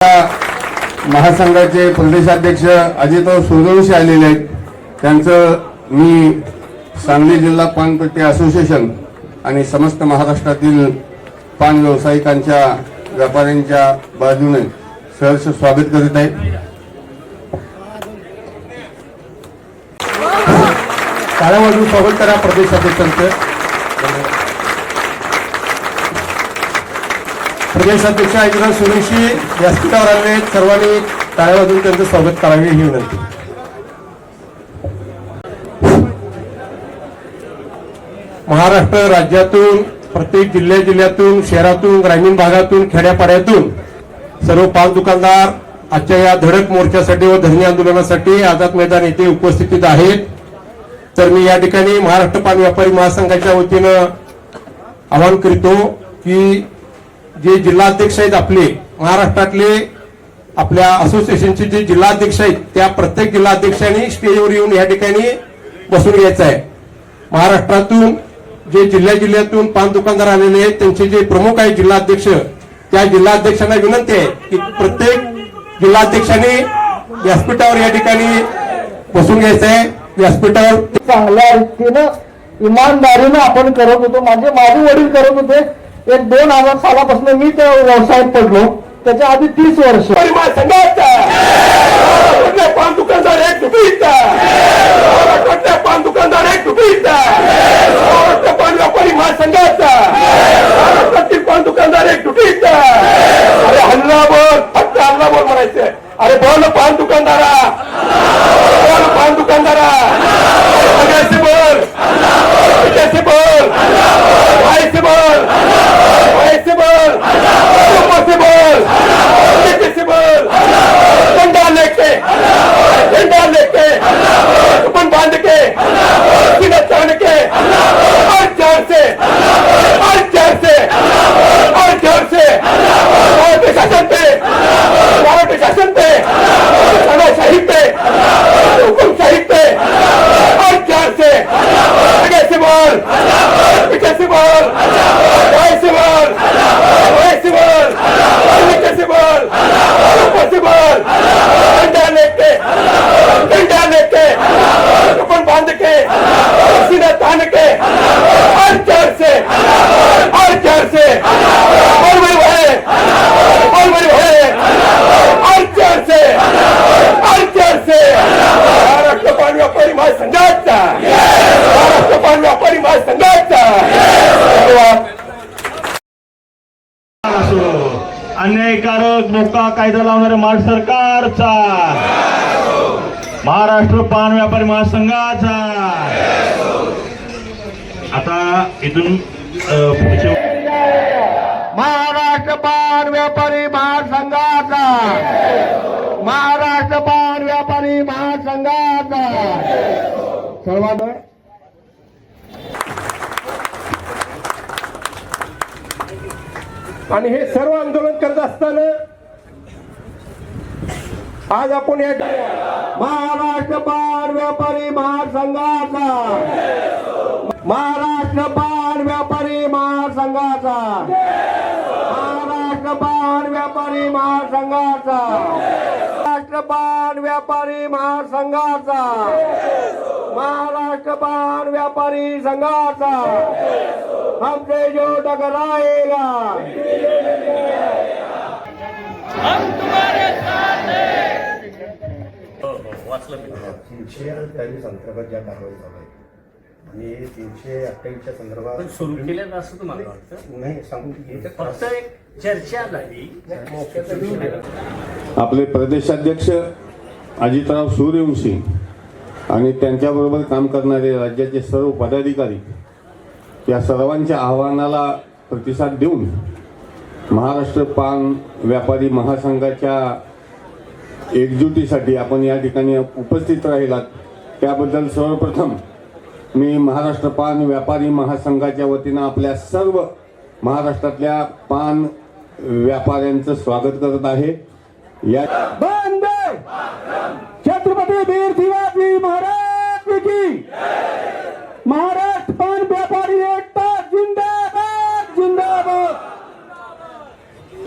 महासंघाचे प्रदेशाध्यक्ष अजितराव सूर्यवंशी आलेले आहेत. त्यांचं मी सांगली जिल्हा पानपट्टी असोसिएशन आणि समस्त महाराष्ट्रातील पान व्यावसायिकांच्या व्यापाऱ्यांच्या बाजूने सहर्ष स्वागत करीत आहे. टाळ्या वाजवून स्वागत करा प्रदेशाध्यक्षांचं. प्रदेशाध्यक्ष अजितराव सूर्यवंशी व्यासपीठावर आले. सर्वांनी टाळ्या वाजवून त्यांचं स्वागत करावे ही विनंती. महाराष्ट्र राज्यातून प्रत्येक जिल्ह्यातून शहरातून ग्रामीण भागातून खेड्यापाड्यातून सर्व पाच दुकानदार आजच्या या धडक मोर्चासाठी व धरणी आंदोलनासाठी आझाद मैदान येथे उपस्थित आहेत. तर मी या ठिकाणी महाराष्ट्र पान व्यापारी महासंघाच्या वतीनं आवाहन करतो की जे जिल्हाध्यक्ष आहेत आपले महाराष्ट्रातले आपल्या असोसिएशनचे जे जिल्हाध्यक्ष आहेत त्या प्रत्येक जिल्हाध्यक्षांनी स्टेजवर येऊन या ठिकाणी बसून घ्यायचं आहे. महाराष्ट्रातून जे जिल्ह्यातून पान दुकानदार आलेले आहेत त्यांचे जे प्रमुख आहेत जिल्हाध्यक्ष त्या जिल्हाध्यक्षांना विनंती आहे की प्रत्येक जिल्हाध्यक्षांनी व्यासपीठावर या ठिकाणी बसून घ्यायचं आहे. व्यासपीठावर चांगल्या रीतीनं इमानदारीनं आपण करत होतो. माझे वडील करत होते. 2000 सालापासून मी त्या व्यवसायात पडलो. त्याच्या आधी 30 वर्ष पान दुकानदार एक दुपीचा पान दुकानदार एक दुपीचा पान व्यापारी महासंघाचा महाराष्ट्रातील पान दुकानदार एक दुपीचा. अरे हल्ला बोल फक्त हल्ला बोल म्हणायचं. अरे बोल पान दुकानदारा बोल पान दुकानदारा सगळ्याचे बोल त्याचे बोल व्हायचे बोल व्हायचे बोल ऊपर से बोल नीचे से बोल झंडा लेके अपन बांध के सीना तान के और जोर से और जोर से और जोर से भारत शासन पे तानाशाही पे हुकुमशाही पे और जोर से आगे से बोल पीछे से बोल दाएं से बोल बाएं से बोल नीचे से बोल ऊपर से बोल डंडा लेके अपन बांध के सीना तान के और जोर से और जोर से और बड़ी भाई और जोर से महाराष्ट्र पान व्यापारी महासंघाचा महाराष्ट्र पान व्यापारी महासंघाचा अन्यायकारक मोका कायदा लावणाऱ्या महाराष्ट्र सरकारचा महाराष्ट्र पान व्यापारी महासंघाचा. आता इथून पुढचे महाराष्ट्र पान व्यापारी महासंघाचा महाराष्ट्र पान व्यापारी महासंघाचा सर्वांना आणि हे सर्व आंदोलन करत असताना आज आपण या महाराष्ट्र पान व्यापारी महासंघाचा महाराष्ट्र पान व्यापारी महासंघाचा महाराष्ट्र पान व्यापारी महासंघाचा महाराष्ट्र पान व्यापारी महासंघाचा महाराष्ट्र पान व्यापारी संघाचा हमसे जो टकराएगा हम तुम्हारे साथ हैं. 328 अंतर्गत ज्या कारवाई चालू आहे आणि 328च्या संदर्भात सुरू केलं असं तुम्हाला वाटतं? नाही सांगू फक्त एक चर्चा झाली. आपले प्रदेशाध्यक्ष अजितराव सूर्यवंशी आणि त्यांच्याबरोबर काम करणारे राज्याचे सर्व पदाधिकारी या सर्वांच्या आव्हानाला प्रतिसाद देऊन महाराष्ट्र पान व्यापारी महासंघाच्या एकजुटीसाठी आपण या ठिकाणी उपस्थित राहिलात त्याबद्दल सर्वप्रथम मी महाराष्ट्र पान व्यापारी महासंघाच्या वतीनं आपल्या सर्व महाराष्ट्रातल्या पान व्यापाऱ्यांचं स्वागत करत आहे. या छत्रपती वीर शिवाजी महाराज की महाराष्ट्र पान व्यापारी एकता जिंदाबाद जिंदाबाद.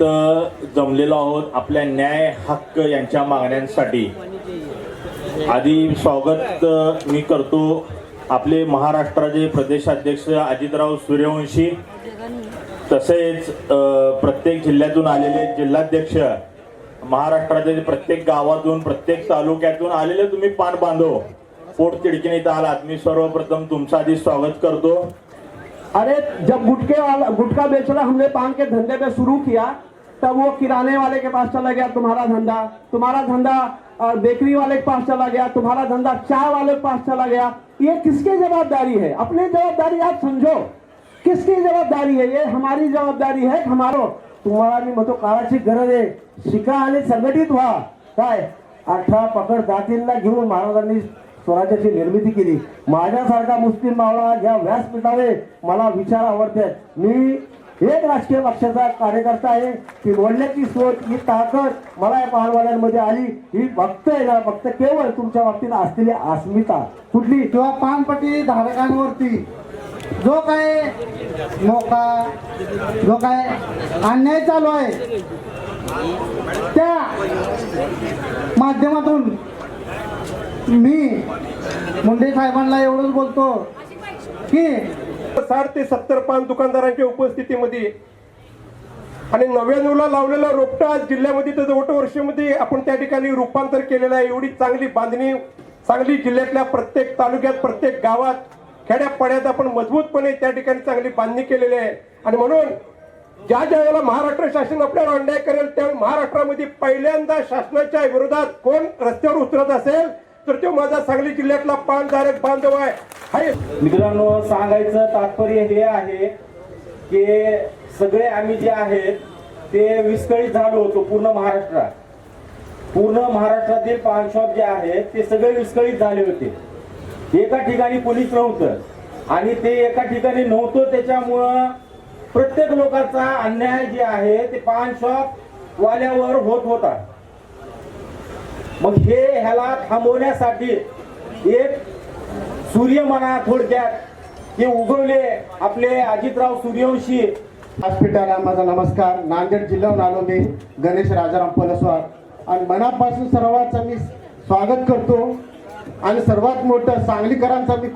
इथं जमलेलो आहोत आपल्या न्याय हक्क यांच्या मागण्यांसाठी. आधी स्वागत मी करतो आपले महाराष्ट्राचे प्रदेशाध्यक्ष अजितराव सूर्यवंशी, तसेच प्रत्येक जिल्ह्यातून आलेले जिल्हाध्यक्ष, महाराष्ट्रातील प्रत्येक गावातून प्रत्येक तालुक्यातून आलेले तुम्ही पान बांधव पोट तिडकीने इथं आलात. मी सर्वप्रथम तुमचं आधी स्वागत करतो. अरे जब गुटखा बेचना हमने पान के धंधे पे शुरू किया तब वो किराने वाले के पास चला गया तुम्हारा धंधा बेकरी वाले के पास चला गया, तुम्हारा धंधा चाय वाले के पास चला गया. ये किसकी जवाबदारी है? अपनी जवाबदारी आप समझो. किसकी जबाबदारी है? ये हमारी जबाबदारी है. हमारो तुम्हाला मी म्हणतो काळाची गरज आहे. शिका आणि संघटित व्हा. काय 18 पकड जातींना घेऊन महाराजांनी स्वराज्याची निर्मिती केली. माझ्यासारखा मुस्लिम मावळा या व्यासपीठावर मला विचार आवडतात. मी एक राजकीय पक्षाचा कार्यकर्ता आहे की बोलण्याची सोच ही ताकद मला या पानवाल्यांमध्ये आली. ही फक्त आहे ना, फक्त केवळ तुमच्या बाबतीत असलेली अस्मिता कुठली किंवा पानपट्टी धारकांवरती जो काय मोका जो काय अन्याय चालू आहे त्या माध्यमातून मी मुंडे साहेबांना एवढंच बोलतो की 60 ते 70 पान दुकानदारांच्या उपस्थितीमध्ये आणि 99ला लावलेला रोपटा आज जिल्ह्यामध्ये तर जवळ वर्षामध्ये आपण त्या ठिकाणी रूपांतर केलेलं आहे. एवढी चांगली बांधणी सांगली जिल्ह्यातल्या प्रत्येक तालुक्यात प्रत्येक गावात खेड्यापाड्यात आपण मजबूतपणे त्या ठिकाणी चांगली बांधणी केलेली आहे. आणि म्हणून ज्या ज्या वेळेला महाराष्ट्र शासन आपल्याला अन्याय करेल त्यावेळी महाराष्ट्रामध्ये पहिल्यांदा शासनाच्या विरोधात कोण रस्त्यावर उतरत असेल तर तो माझा सांगली जिल्ह्यातला पानधारक बांधव आहे. मित्रांनो, सांगायचं तात्पर्य हे आहे की सगळे आम्ही जे आहेत ते विस्कळीत झालो होतो. पूर्ण महाराष्ट्रातील पान शॉप जे आहेत ते सगळे विस्कळीत झाले होते. एका ठिकाणी पोलीस नव्हतं आणि ते एका ठिकाणी नव्हतं, त्याच्यामुळं प्रत्येक लोकांचा अन्याय जे आहे ते पान शॉप वाल्यावर होत होता. मग ह्याला थांबवण्यासाठी एक सूर्य म्हणा थोडक्यात हे उगवले आपले अजितराव सूर्यवंशी. व्यासपीठाला माझा नमस्कार. नांदेड जिल्ह्याहून आलो मी गणेश राजाराम पलसवार आणि मनापासून सर्वांचं मी स्वागत करतो. आणि सर्वात मोठं सांगलीकरांचा मी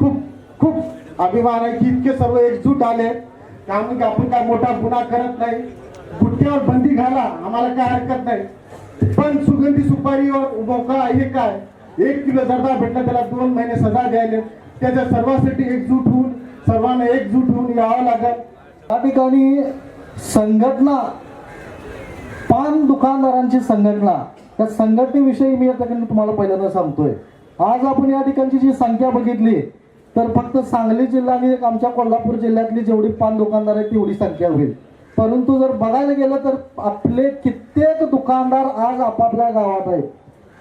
खूप अभिमान आहे की इतके सर्व एकजूट आले. कारण आपण काय मोठा गुन्हा करत नाही. गुटख्यावर बंदी घाला आम्हाला काय हरकत नाही, पण सुगंधी सुपारीवर मोका हे काय 1 किलो जर्दा भेटला त्याला 2 महिने सजा द्यायला. त्याच्या सर्वांना एकजूट होऊन यावं लागेल. या ठिकाणी संघटना पान दुकानदारांची संघटना, त्या संघटनेविषयी मी या ठिकाणी तुम्हाला पहिल्यांदा सांगतोय. आज आपण या ठिकाणची जी संख्या बघितली तर फक्त सांगली जिल्हा आणि आमच्या कोल्हापूर जिल्ह्यातली जेवढी पान दुकानदार आहेत तेवढी संख्या होईल. परंतु जर बघायला गेलं तर आपले कित्येक दुकानदार आज आपापल्या गावात आहेत.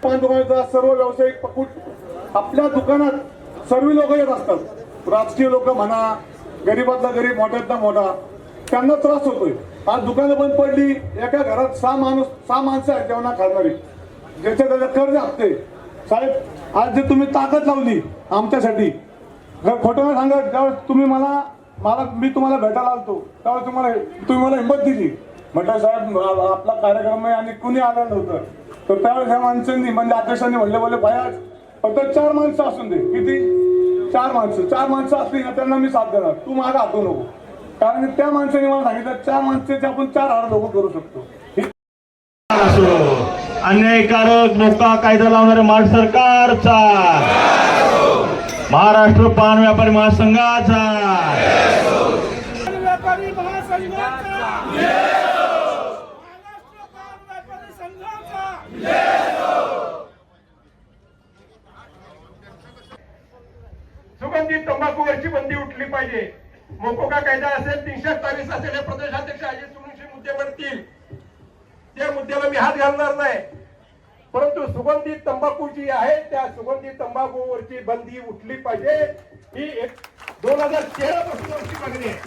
पान दुकानाचा सर्व व्यावसायिक पकूट आपल्या दुकानात सर्व लोक येत असतात. राजकीय लोक म्हणा, गरीबातला गरीब, मोठ्यातला मोठा, त्यांना त्रास होतोय. आज दुकानं बंद पडली. एका घरात 6 माणसं आहेत जेवणा खाणारी, ज्याच्या त्याच्या कर्ज असते. साहेब, आज जे तुम्ही ताकद लावली आमच्यासाठी, खोटं नाही सांगत, ज्यावेळेस तुम्ही मी तुम्हाला भेटायला आलतो त्यावेळेस तुम्ही मला हिंमत दिली. म्हटलं साहेब आपला कार्यक्रम आहे आणि कुणी आलं नव्हतं, तर त्यावेळेस ह्या माणसांनी म्हणजे अध्यक्षांनी बोले भाई आज फक्त 4 माणसं असून दे. किती? 4 माणसं असली ना त्यांना मी साथ देणार, तू मागा हातू नको. कारण त्या माणसाने मला सांगितलं 4 माणसाचे आपण 4 लोक करू शकतो. अन्यायकारक मोका कायदा लावणाऱ्या महाराष्ट्र सरकारचा, महाराष्ट्र पान व्यापारी महासंघाचा, व्यापारी महासंघाचा, महाराष्ट्र पान व्यापारी संघाचा. सुगंधित तंबाखूवरची बंदी उठली पाहिजे. मोकोका कायदा असेल, 327 असेल, हे प्रदेशाध्यक्ष अजित सूर्यवंशी मुद्दे बनतील, त्या मुद्द्याला मी हात घालणार नाही. परंतु सुगंधित तंबाखू जी आहे त्या सुगंधित तंबाखूवरची बंदी उठली पाहिजे. ही 2013 पासून मागणी आहे.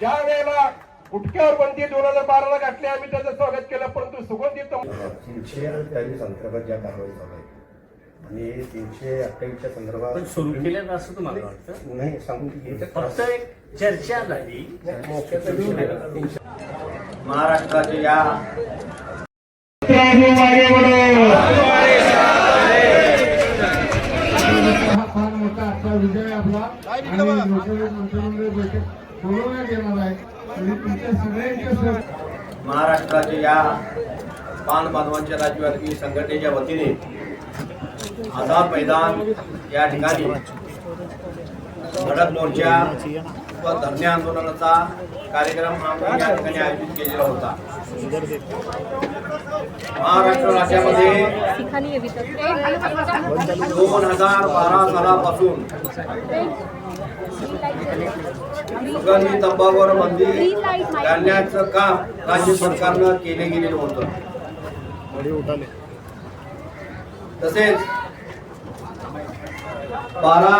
ज्या वेळेला गुटख्यावर बंदी 2012ला घातली, आम्ही त्याचं स्वागत केलं. परंतु सुगंधित 343 अंतर्गत ज्या कारवाई झाल्या आणि 328च्या संदर्भात सुरू केलं असं तुम्हाला वाटतं? नाही सांगू की फक्त एक चर्चा झाली. मोक्याचा महाराष्ट्राचे या हा फार मोठा आजचा विजय आपला आणि लोकसभेत मंत्रिमंडळ बैठक बोलवण्यात येणार आहे आणि तुमच्या सगळ्यांच्या महाराष्ट्राचे या पान बांधवांच्या राज्यव्यापी संघटनेच्या वतीने आझाद मैदान या ठिकाणी धडक मोर्चा व धरणे आंदोलनाचा कार्यक्रम आम्ही या ठिकाणी आयोजित केलेला होता. महाराष्ट्र राज्यामध्ये 2012 सालापासून सुगंधी तंबाखूवर बंदी घालण्याचं काम राज्य सरकारनं केले गेलेलं होतं. तसेच 12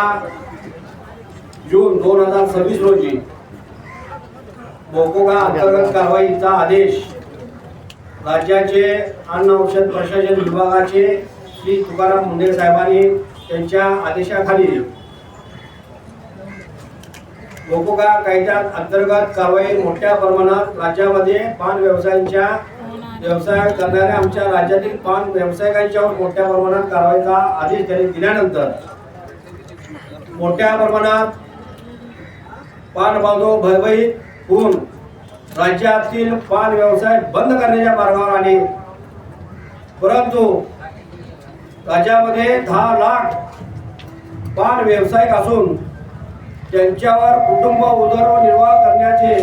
जून 2026 रोजी मोकोगा अंतर्गत कारवाईचा आदेश राज्याचे अन्न औषध प्रशासन विभागाचे श्री तुकाराम मुंढे साहेबांनी त्यांच्या आदेशाखाली मोकोगा कायद्यात अंतर्गत कारवाई मोठ्या प्रमाणात राज्यामध्ये पान व्यवसाय करणाऱ्या आमच्या राज्यातील पान व्यावसायिकांच्यावर मोठ्या प्रमाणात कारवाईचा आदेश त्यांनी दिल्यानंतर मोठ्या प्रमाणात पान बांधव भयभीत होऊन राज्यातील पान व्यवसाय बंद करण्याच्या मार्गावर आले. परंतु राज्यामध्ये 10 लाख पान व्यावसायिक असून त्यांच्यावर कुटुंब उदरनिर्वाह करण्याचे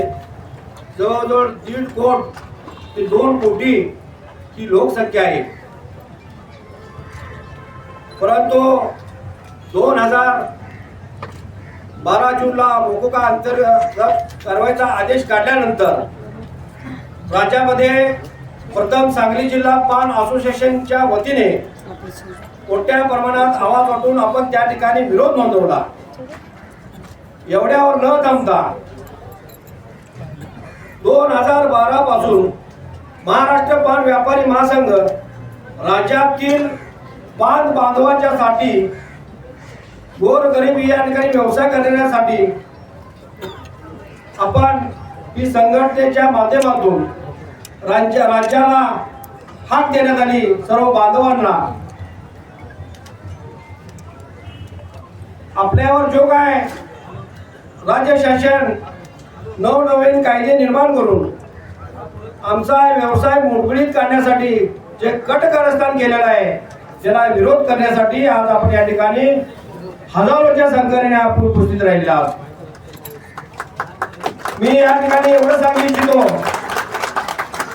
जवळजवळ 1.5 कोटी ते 2 कोटी ही लोकसंख्या आहे. परंतु 2012 जूनला मोकोगा अंतर्गत कारवाईचा आदेश काढल्यानंतर राज्यामध्ये प्रथम सांगली जिल्हा पान असोसिएशनच्या वतीने मोठ्या प्रमाणात आवाज वाटून आपण त्या ठिकाणी विरोध नोंदवला. एवढ्यावर न थांबता 2012 पासून महाराष्ट्र पान व्यापारी महासंघ राज्यातील पान बांधवांच्यासाठी गोरगरिबी या ठिकाणी व्यवसाय करण्यासाठी आपण ही संघटनेच्या माध्यमातून राज्याला हाक देण्यात आली. सर्व बांधवांना आपल्यावर जो काय राज्य शासन नवनवीन कायदे निर्माण करून आमचा व्यवसाय मोडकळीत करण्यासाठी जे कटकारस्थान केलेलं आहे त्याला विरोध करण्यासाठी आज आपण या ठिकाणी हजारोच्या संख्येने आपण उपस्थित राहिले आहोत. मी या ठिकाणी एवढं सांगू इच्छितो,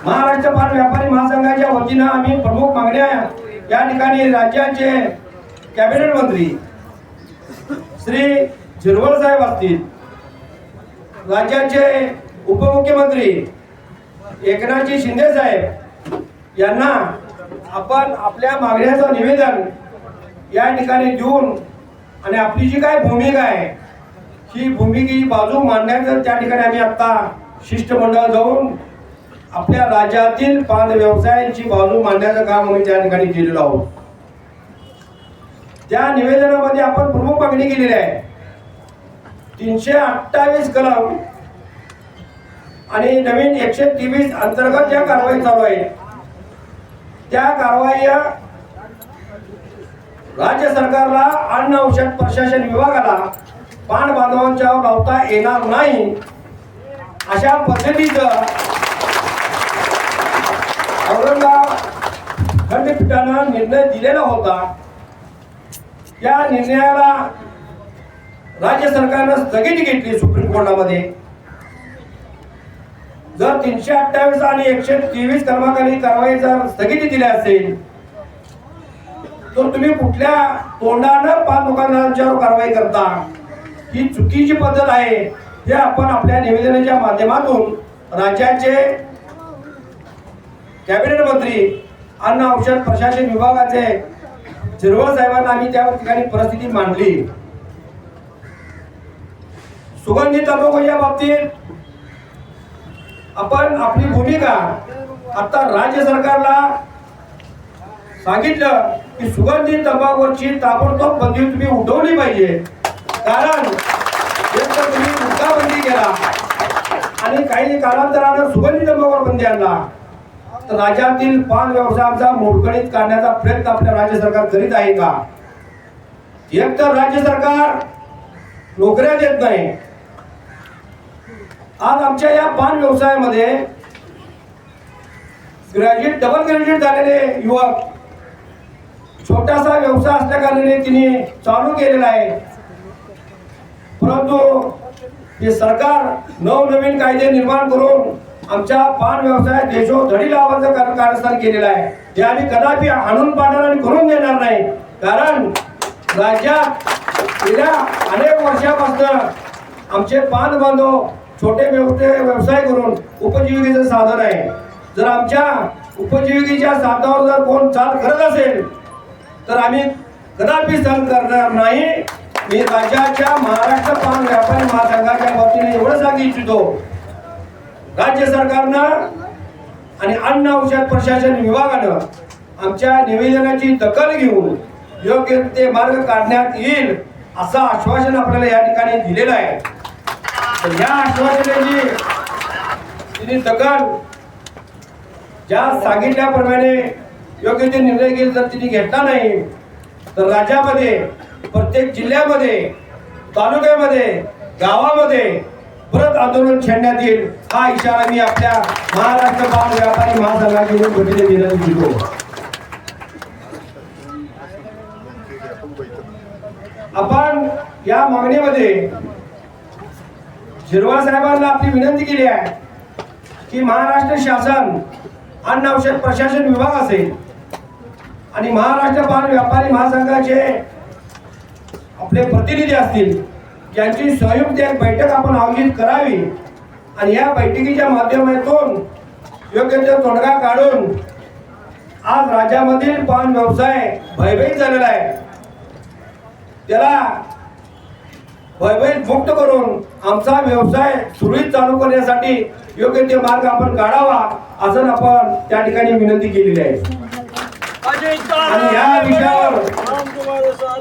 महाराष्ट्र पान व्यापारी महासंघाच्या वतीनं आम्ही प्रमुख मागण्या या ठिकाणी राज्याचे कॅबिनेट मंत्री श्री झिरवळ साहेब असतील, राज्याचे उपमुख्यमंत्री एकनाथजी शिंदे साहेब यांना आपण आपल्या मागण्याचं निवेदन या ठिकाणी देऊन आणि आपली जी काय भूमिका आहे ही भूमिकेची बाजू मांडण्याचं त्या ठिकाणी आम्ही आता शिष्टमंडळ जाऊन आपल्या राज्यातील पान व्यवसायांची बाजू मांडण्याचं काम आम्ही त्या ठिकाणी केलेलं आहोत. त्या निवेदनामध्ये आपण प्रमुख मागणी केलेली आहे 328 कलम आणि नवीन 123 अंतर्गत ज्या कारवाई चालू आहे त्या कारवाई राज्य सरकारला अन्न औषध प्रशासन विभागाला पान बांधवांच्यावर लावता येणार नाही अशा पद्धतीचं औरंगाबाद खंडपीठानं निर्णय दिलेला होता. या निर्णयाला राज्य सरकारनं स्थगिती घेतली सुप्रीम कोर्टामध्ये. जर 328 आणि 123 कलमाखाली कारवाई जर स्थगिती दिली असेल तर तुम्ही कुठल्या तोंडानं पान दुकानदारांच्यावर कारवाई करता, ही चुकीची पद्धत आहे. हे आपण आपल्या निवेदनाच्या माध्यमातून राज्याचे कॅबिनेट मंत्री अन्न औषध प्रशासन विभागाचे झिरवळ साहेबांना आम्ही त्या ठिकाणी परिस्थिती मांडली. सुगंधी तंबाखूच्या बाबतीत आपण आपली भूमिका आता राज्य सरकारला सांगितलं की सुगंधी तंबाखूची ताबडतोब बंदी तुम्ही उठवली पाहिजे. कारण जर तुम्ही मुद्दा बंदी केला आणि काही कालांतरानं सुगंधी तंबाखूवर बंदी आणला, तर राज्यातील पान व्यवसायाचा मोडकळीत काढण्याचा प्रयत्न आपल्या राज्य सरकार करीत आहे का? एक तर राज्य सरकार नोकऱ्या देत नाही. आज आमच्या या पान व्यवसायामध्ये ग्रॅज्युएट, डबल ग्रॅज्युएट झालेले युवक छोटासा व्यवसाय असल्या कारणाने तिने चालू केलेला आहे. परंतु हे सरकार नवनवीन कायदे निर्माण करून आमच्या पान व्यवसायात देशोधडी लावायचं कारस्थान केलेलं आहे. हे आम्ही कदापि आणून पाडणार आणि करून देणार नाही. कारण राज्यात गेल्या अनेक वर्षापासून आमचे पान बांधव छोटे व्यवसाय करून उपजीविकेचं साधन आहे. जर आमच्या उपजीविकेच्या साधनावर जर कोण चाल करत असेल तर आम्ही कदापि सहन करणार नाही. मी राज्याच्या महाराष्ट्र पान व्यापारी महासंघाच्या वतीने एवढं सांगू इच्छितो, राज्य सरकारनं आणि अन्न औषध प्रशासन विभागानं आमच्या निवेदनाची दखल घेऊन योग्य ते मार्ग काढण्यात येईल असं आश्वासन आपल्याला या ठिकाणी दिलेलं आहे. तर या आश्वासनाची तिने दखल ज्या सांगितल्याप्रमाणे योग्य ते निर्णय घेईल. जर तिने घेतला नाही तर राज्यामध्ये प्रत्येक जिल्ह्यामध्ये, तालुक्यामध्ये, गावामध्ये परत आंदोलन छेडण्यात येईल. हा इशारा मी आपल्या महाराष्ट्र पान व्यापारी महासंघाच्या वतीने देण्यात येतो. आपण या मागणीमध्ये झिरवाळ साहेबांना आपली विनंती केली आहे की महाराष्ट्र शासन, अन्न औषध प्रशासन विभाग असेल आणि महाराष्ट्र पान व्यापारी महासंघाचे आपले प्रतिनिधी असतील, यांची संयुक्त एक बैठक आपण आयोजित करावी आणि या बैठकीच्या माध्यमातून योग्य ते तोडगा काढून आज राज्यामधील पान व्यवसाय भयभीत झालेला आहे, त्याला भयभीत मुक्त करून आमचा व्यवसाय सुरळीत चालू करण्यासाठी योग्य ते मार्ग आपण काढावा असं आपण त्या ठिकाणी विनंती केलेली आहे. आणि या विषयावर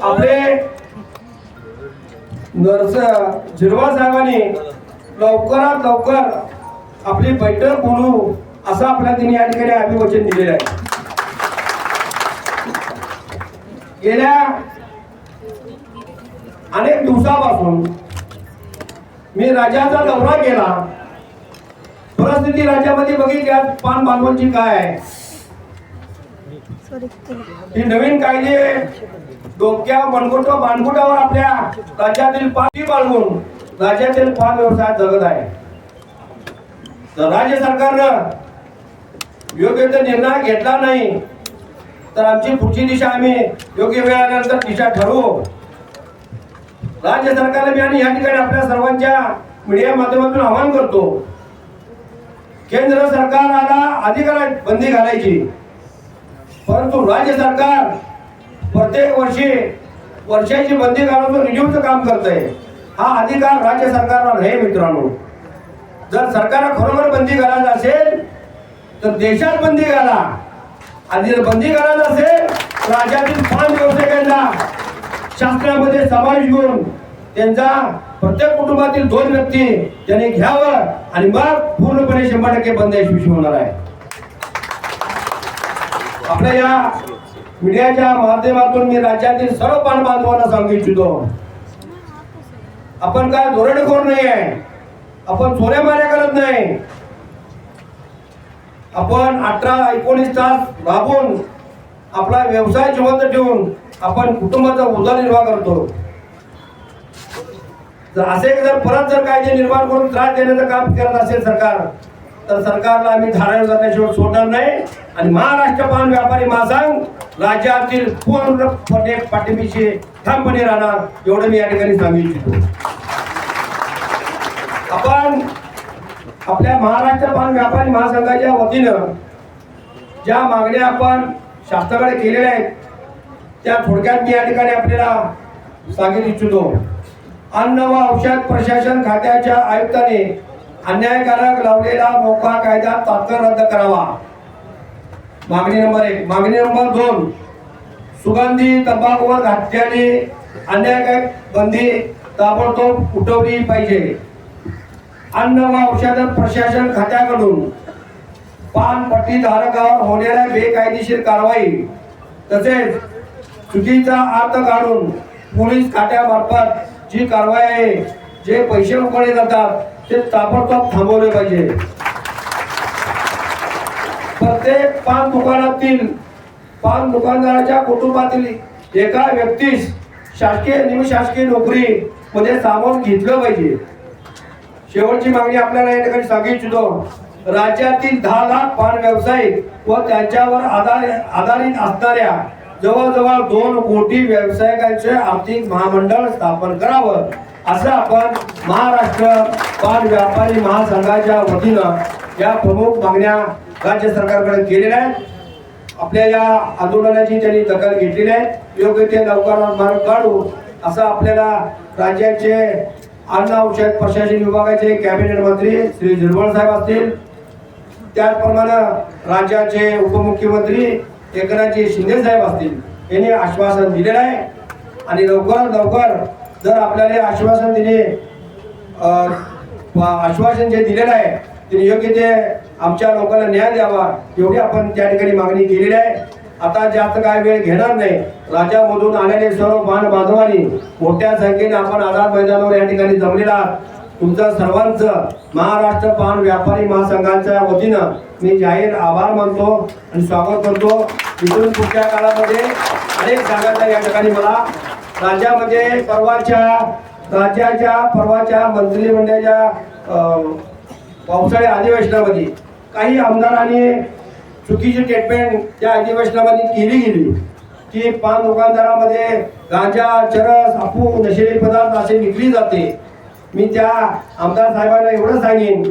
आपले नर्स झिरवाळ साहेबांनी लवकरात लवकर आपली बैठक बोलू असं आपल्याला त्यांनी या ठिकाणी अभिवचन दिलेलं आहे. गेल्या अनेक दिवसापासून मी राज्याचा दौरा केला, परिस्थिती राज्यामध्ये बघितली. आज पान बांधवांची काय आहे, ही नवीन कायदे डोक्या बाणगुटावर आपल्या राज्यातील पाणी बाळगून राज्यातील पान व्यवसाय जगत आहे. तर राज्य सरकारनं योग्य ते निर्णय घेतला नाही तर आमची पुढची दिशा आम्ही योग्य वेळ आल्यानंतर दिशा ठरवू. राज्य सरकारला मी आणि या ठिकाणी आपल्या सर्वांच्या मीडिया माध्यमातून आवाहन करतो, केंद्र सरकारला अधिकार आहे बंदी घालायची, परंतु राज्य सरकार प्रत्येक वर्षाची बंदी घालून रिन्यूचं काम करत आहे. हा अधिकार राज्य सरकारला नाही मित्रांनो. जर सरकारला खरोखर बंदी घालायचं असेल तर देशात बंदी घाला, आणि जर बंदी घालायचं असेल तर राज्यातील पान व्यावसायिकांना शासनामध्ये समावेश घेऊन त्यांचा प्रत्येक कुटुंबातील 2 व्यक्ती त्यांनी घ्यावं आणि मग पूर्णपणे 100% बंद यशस्वी होणार आहे. आपल्या या मीडियाच्या माध्यमातून मी राज्यातील सर्व पान बांधवांना सांगू इच्छितो, आपण काय धोरणखोर नाही आहे, आपण चोऱ्या माऱ्या करत नाही. आपण 18-19 तास राबून आपला व्यवसाय जिवंत ठेवून आपण कुटुंबाचा उदरनिर्वाह करतो. जर परत कायदे निर्माण करून त्रास देण्याचं काम करत असेल सरकार, तर सरकारला आम्ही धारावर जाण्याशिवाय सोडणार नाही. आणि महाराष्ट्र पान व्यापारी महासंघ राज्यातील पूर्णपणे पाठिंबीशी ठामपणे राहणार, एवढं मी या ठिकाणी सांगू इच्छितो. आपण आपल्या महाराष्ट्र पान व्यापारी महासंघाच्या वतीनं ज्या मागण्या आपण शासनाकडे केलेल्या आहेत त्या थोडक्यात मी या ठिकाणी आपल्याला सांगितलं इच्छितो. अन्न व औषध प्रशासन खात्याच्या आयुक्तांनी अन्यायकारक लावलेला मोका कायदा तात्काळ रद्द करावा, मागणी नंबर 1. मागणी नंबर 2, सुगंधी तंबाखूवर घातलेली अन्यायकारक बंदी ताबडतोब उठवली पाहिजे. अन्न व औषध प्रशासन खात्याकडून पान पट्टी धारकावर होणाऱ्या बेकायदेशीर कारवाई तसेच चुकीचा अर्थ काढून पोलीस खात्यामार्फत जी कारवाई आहे, जे पैसे उकळले जातात ते ताबडतोब थांबवले पाहिजे. प्रत्येक पान दुकानातील पान दुकानदाराच्या कुटुंबातील एका व्यक्तीस शासकीय निमशासकीय नोकरी मध्ये सामावून घेतलं पाहिजे. शेवटची मागणी आपल्याला या ठिकाणी सांगू इच्छितो. राज्यातील 10 लाख पान व्यावसायिक व त्यांच्यावर आधारित असणाऱ्या जवळजवळ 2 कोटी व्यावसायिकांचे आर्थिक महामंडळ स्थापन करावं असं आपण महाराष्ट्र पान व्यापारी महासंघाच्या वतीनं या प्रमुख मागण्या राज्य सरकारकडे केलेल्या आहेत. आपल्या या आंदोलनाची त्यांनी दखल घेतलेली आहे. योग्य ते लवकरात मार्ग काढू असं आपल्याला राज्याचे अन्न औषध प्रशासन विभागाचे कॅबिनेट मंत्री श्री झिरवळ साहेब असतील, त्याचप्रमाणे राज्याचे उपमुख्यमंत्री एकनाथजी शिंदे साहेब असतील, यांनी आश्वासन दिलेलं आहे. आणि लवकरात लवकर जर आपल्याला आश्वासन दिले आश्वासन जे दिलेलं आहे ते योग्य ते आमच्या लोकांना न्याय द्यावा एवढी आपण त्या ठिकाणी मागणी केलेली आहे. आता जास्त काय वेळ घेणार नाही. राज्यामधून आलेले सर्व पान बांधवांनी मोठ्या संख्येने आपण आझाद मैदानावर या ठिकाणी जमलेला तुमचं सर्वांचं महाराष्ट्र पान व्यापारी महासंघाच्या वतीनं मी जाहीर आभार मानतो आणि स्वागत करतो. इथून पुढच्या काळामध्ये अनेक जागांचा या ठिकाणी मला राज्यामध्ये परवाच्या मंत्रिमंडळाच्या पावसाळी अधिवेशनामध्ये काही आमदारांनी चुकीची ट्रीटमेंट त्या अधिवेशनामध्ये केली गेली की पान दुकानदारामध्ये गांजा, चरस, अफू, नशिली पदार्थ असे विकली जाते. मी त्या आमदार साहेबांना एवढं सांगेन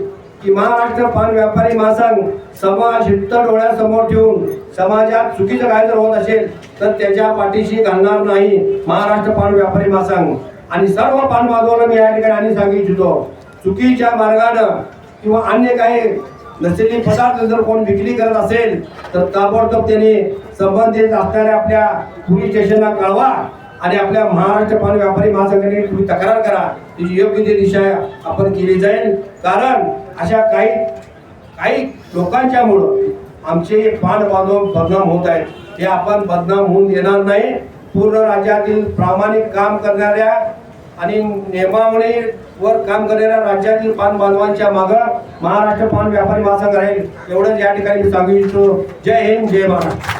की महाराष्ट्र पान व्यापारी महासंघ समाज हित डोळ्यासमोर ठेवून समाजात चुकीचं काय जर होत असेल तर त्याच्या पाठीशी घालणार नाही महाराष्ट्र पान व्यापारी महासंघ. आणि सर्व पान बांधवांना मी या ठिकाणी आणि सांगू इच्छितो, चुकीच्या मार्गानं किंवा अन्य काही नशिली पदार्थ जर कोण विक्री करत असेल तर ताबडतोब त्यांनी संबंधित असणाऱ्या आपल्या पोलीस स्टेशनला कळवा आणि आपल्या महाराष्ट्र पान व्यापारी महासंघाने तुम्ही तक्रार करा. त्याची योग्य ती दिशा आपण केली जाईल. कारण अशा काही लोकांच्या मुळे आमचे पान बांधव बदनाम होत आहेत. हे आपण बदनाम होऊन देणार नाही. पूर्ण राज्यातील प्रामाणिक काम करणाऱ्या आणि नियमावलीवर काम करणाऱ्या राज्यातील पान बांधवांच्या मागं महाराष्ट्र पान व्यापारी महासंघ राहील एवढंच या ठिकाणी मी सांगू इच्छितो. जय हिंद, जय महाराष्ट्र.